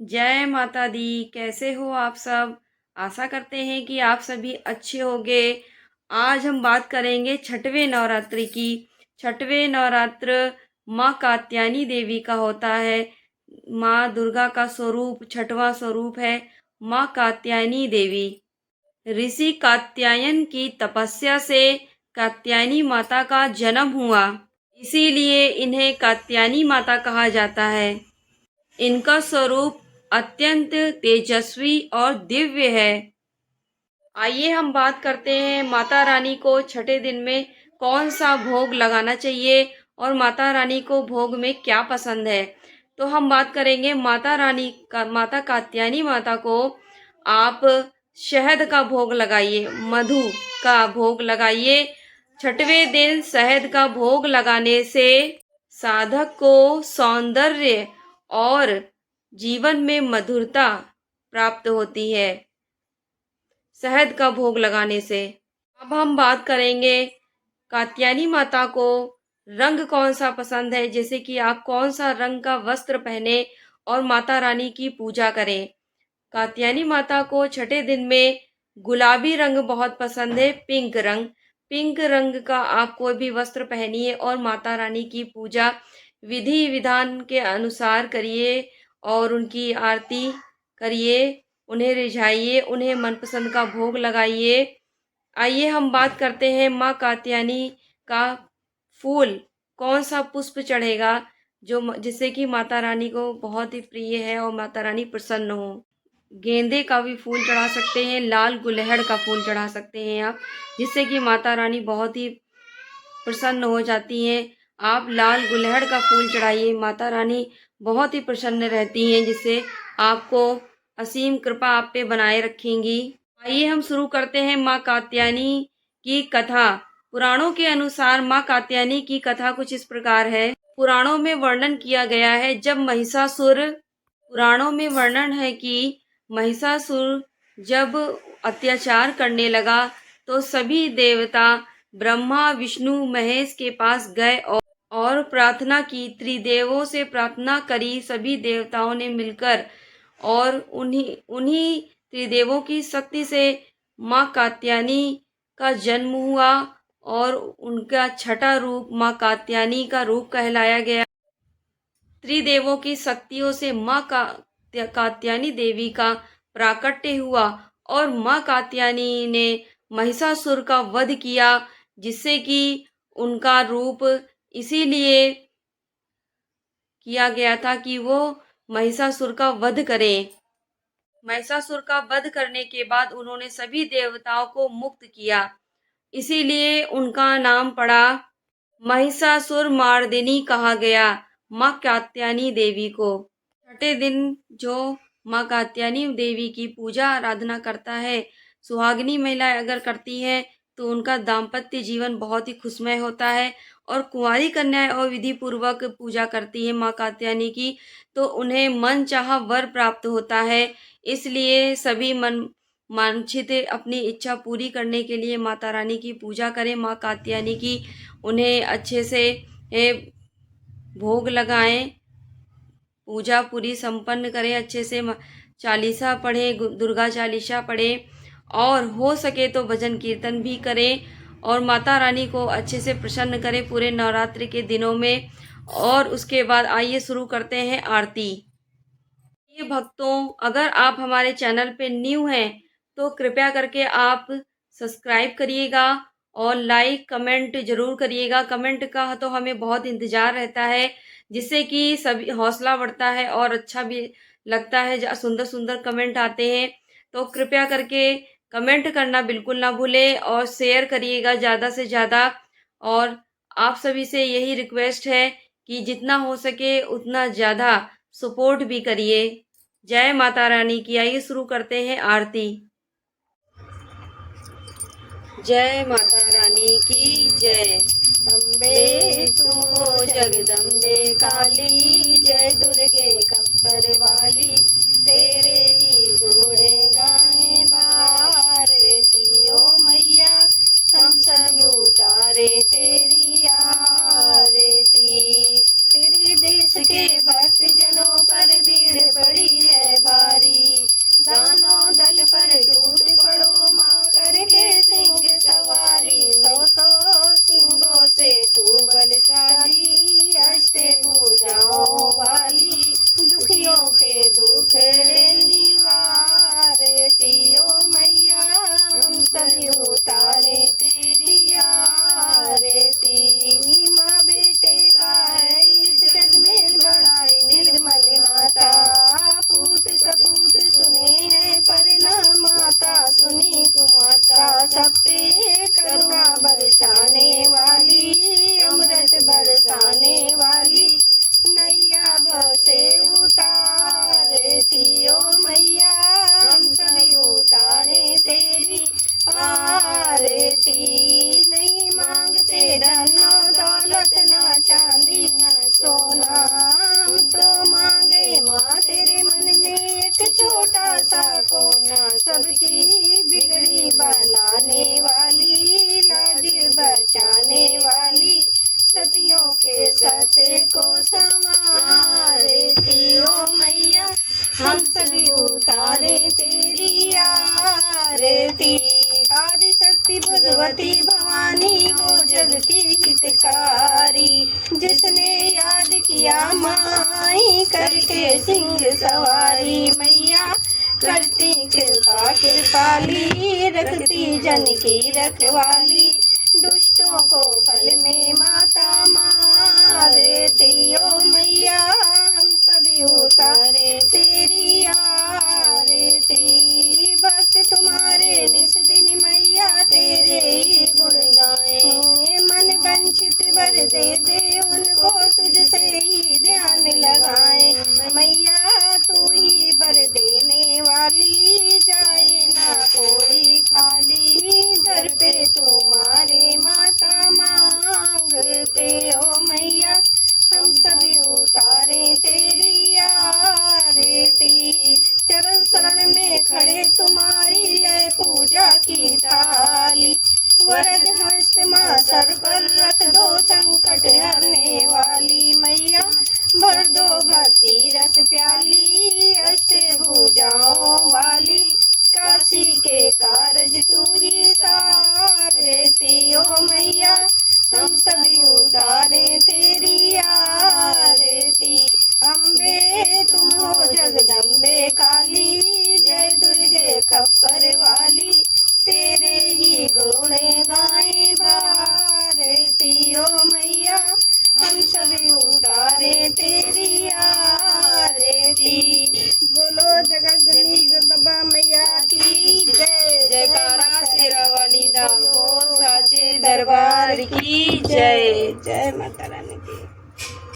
जय माता दी। कैसे हो आप सब? आशा करते हैं कि आप सभी अच्छे होंगे। आज हम बात करेंगे छठवें नवरात्रि की। छठवें नवरात्र माँ कात्यायनी देवी का होता है। माँ दुर्गा का स्वरूप छठवां स्वरूप है माँ कात्यायनी देवी। ऋषि कात्यायन की तपस्या से कात्यायनी माता का जन्म हुआ, इसीलिए इन्हें कात्यायनी माता कहा जाता है। इनका स्वरूप अत्यंत तेजस्वी और दिव्य है। आइए हम बात करते हैं माता रानी को छठे दिन में कौन सा भोग लगाना चाहिए और माता रानी को भोग में क्या पसंद है। तो हम बात करेंगे माता रानी का। माता कात्यायनी माता को आप शहद का भोग लगाइए, मधु का भोग लगाइए। छठवें दिन शहद का भोग लगाने से साधक को सौंदर्य और जीवन में मधुरता प्राप्त होती है शहद का भोग लगाने से। अब हम बात करेंगे कात्यायनी माता को रंग कौन सा पसंद है, जैसे कि आप कौन सा रंग का वस्त्र पहने और माता रानी की पूजा करें। कात्यायनी माता को छठे दिन में गुलाबी रंग बहुत पसंद है, पिंक रंग। पिंक रंग का आप कोई भी वस्त्र पहनिए और माता रानी की पूजा विधि विधान के अनुसार करिए और उनकी आरती करिए, उन्हें रिझाइए, उन्हें मनपसंद का भोग लगाइए। आइए हम बात करते हैं माँ कात्यायनी का फूल कौन सा पुष्प चढ़ेगा जो जिससे कि माता रानी को बहुत ही प्रिय है और माता रानी प्रसन्न हो। गेंदे का भी फूल चढ़ा सकते हैं, लाल गुलहड़ का फूल चढ़ा सकते हैं आप, जिससे कि माता रानी बहुत ही प्रसन्न हो जाती हैं। आप लाल गुलहड़ का फूल चढ़ाइए, माता रानी बहुत ही प्रसन्न रहती हैं, जिससे आपको असीम कृपा आप पे बनाए रखेंगी। आइए हम शुरू करते हैं माँ कात्यायनी की कथा। पुराणों के अनुसार माँ कात्यायनी की कथा कुछ इस प्रकार है। पुराणों में वर्णन किया गया है जब महिषासुर पुराणों में वर्णन है कि महिषासुर जब अत्याचार करने लगा तो सभी देवता ब्रह्मा विष्णु महेश के पास गए और प्रार्थना की। त्रिदेवों से प्रार्थना करी सभी देवताओं ने मिलकर, और उन्हीं उन्हीं त्रिदेवों की शक्ति से माँ कात्यायनी का जन्म हुआ और उनका छठा रूप माँ कात्यायनी का रूप कहलाया गया। त्रिदेवों की शक्तियों से माँ कात्यायनी देवी का प्राकट्य हुआ और माँ कात्यायनी ने महिषासुर का वध किया, जिससे कि उनका रूप इसीलिए किया गया था कि वो महिषासुर का वध करें। महिषासुर का वध करने के बाद उन्होंने सभी देवताओं को मुक्त किया, इसीलिए उनका नाम पड़ा महिषासुर मार्दिनी कहा गया माँ कात्यायनी देवी को। छठे दिन जो माँ कात्यायनी देवी की पूजा आराधना करता है, सुहागिनी महिला अगर करती है तो उनका दाम्पत्य जीवन बहुत ही खुशमय होता है। और कुंवारी कन्याएं और विधि पूर्वक पूजा करती है माँ कात्यायनी की तो उन्हें मन चाहा वर प्राप्त होता है। इसलिए सभी मन वांछित अपनी इच्छा पूरी करने के लिए माता रानी की पूजा करें, माँ कात्यायनी की। उन्हें अच्छे से भोग लगाएं, पूजा पूरी संपन्न करें, अच्छे से चालीसा पढ़ें, दुर्गा चालीसा पढ़ें और हो सके तो भजन कीर्तन भी करें और माता रानी को अच्छे से प्रसन्न करें पूरे नवरात्रि के दिनों में। और उसके बाद आइए शुरू करते हैं आरती। ये भक्तों, अगर आप हमारे चैनल पे न्यू हैं तो कृपया करके आप सब्सक्राइब करिएगा और लाइक कमेंट ज़रूर करिएगा। कमेंट का तो हमें बहुत इंतज़ार रहता है, जिससे कि सभी हौसला बढ़ता है और अच्छा भी लगता है, सुंदर सुंदर कमेंट आते हैं। तो कृपया करके कमेंट करना बिल्कुल ना भूलें और शेयर करिएगा ज़्यादा से ज़्यादा। और आप सभी से यही रिक्वेस्ट है कि जितना हो सके उतना ज़्यादा सपोर्ट भी करिए। जय माता रानी की। आइए शुरू करते हैं आरती। जय माता रानी की जय। अम्बे तू हो जगदम्बे काली, जय दुर्गे कप्पर वाली, तेरे ही घोड़े गाएं भारती ओ मैया, हम सब उतारे तेरी आरती। तेरे देश के भक्त जनों पर भीड़ पड़ी है उतारे तेरी आरती। आदि शक्ति भगवती भवानी हो जग की हितकारी, जिसने याद किया माई करके सिंह सवारी। मैया करती कृपा कृपाली, रखती जन की रखवाली, दुष्टों को फल में माता मारती। ओ मैया हम सभी उतारे तेरी आरती, भक्त तुम्हारे निस दिन मैया तेरे ही गुण गाएं। मन वंचित वर दे दे उनको, तुझसे ही ध्यान लगाएं। मैया तू ही वर देने वाली, जाए ना कोई खाली, दर पे तुम्हारे माता मांगते। ओ मैया हम सभी उतारे तेरी आरती, चरण शरण में खड़े तुम्हारी ले पूजा की थाली। वरद हस्त माँ सर पर रख दो, संकट हरने वाली। मैया भर दो भक्ति रस प्याली, अष्टभुजाओं वाली, काशी के कारज तू ही सारती। ओ मैया हम सभी उतारे तेरी आरती। अम्बे तुम हो जगदम्बे काली, जय दुर्गे खप्पर वाली, तेरे ही गुण गाए भारती। ओ मैया हम सभी उतारे तेरी आरती। बोलो जगदनी जगदम्बा मैया की जय। जयकारा शेरा वाली दा बोल साचे दरबार की जय। जय माता रानी की।